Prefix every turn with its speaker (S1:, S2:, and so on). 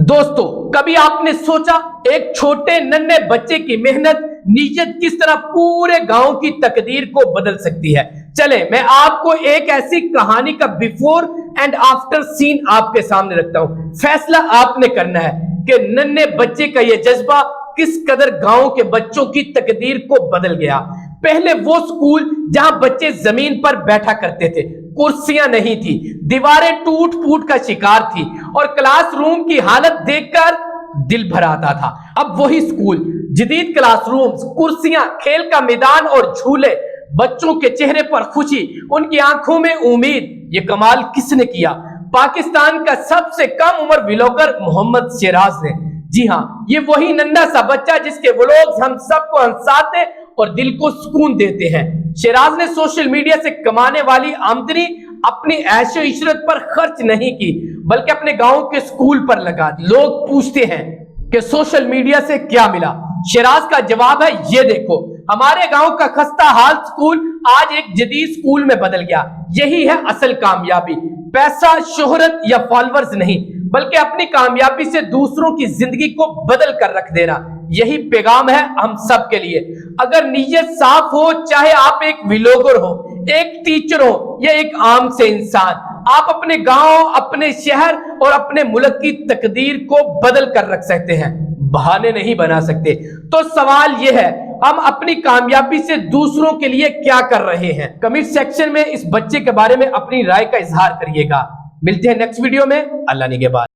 S1: दोस्तों, कभी आपने सोचा एक छोटे नन्हे बच्चे की मेहनत नीयत किस तरह पूरे गांव की तकदीर को बदल सकती है। चले मैं आपको एक ऐसी कहानी का बिफोर एंड आफ्टर सीन आपके सामने रखता हूं। फैसला आपने करना है कि नन्हे बच्चे का यह जज्बा किस कदर गांव के बच्चों की तकदीर को बदल गया। पहले वो स्कूल जहां बच्चे जमीन पर बैठा करते थे, कुर्सियां नहीं थी, दीवारें टूट फूट का शिकार थी और क्लासरूम की हालत देखकर दिल भर आता था। अब वही स्कूल, जदीद क्लासरूम, कुर्सियां, खेल का मैदान और झूले, बच्चों के चेहरे पर खुशी, उनकी आंखों में उम्मीद। ये कमाल किसने किया? पाकिस्तान का सबसे कम उम्र व्लॉगर मोहम्मद शेराज ने। जी हाँ, ये वही नन्हा सा बच्चा जिसके व्लॉग्स हम सबको हंसाते और दिल को सुकून देते हैं। शेराज ने सोशल मीडिया से कमाने वाली आमदनी अपनी ऐशो इशरत पर खर्च नहीं की, बल्कि अपने गांव के स्कूल पर लगा दी। लोग पूछते हैं कि सोशल मीडिया से क्या मिला? शेराज का जवाब है, ये देखो, हमारे गांव का खस्ता हाल स्कूल आज एक जदीद स्कूल में बदल गया। यही है असल कामयाबी। पैसा, शोहरत या फॉलोअर्स नहीं, बल्कि अपनी कामयाबी से दूसरों की जिंदगी को बदल कर रख देना। यही पैगाम है हम सब के लिए। अगर नीयत साफ हो, चाहे आप एक व्लॉगर हो, एक टीचर हो या एक आम से इंसान, आप अपने गांव, अपने शहर और अपने मुल्क की तकदीर को बदल कर रख सकते हैं, बहाने नहीं बना सकते। तो सवाल यह है, हम अपनी कामयाबी से दूसरों के लिए क्या कर रहे हैं? कमेंट सेक्शन में इस बच्चे के बारे में अपनी राय का इजहार करिएगा। मिलते हैं नेक्स्ट वीडियो में। अल्लाह निगहबान।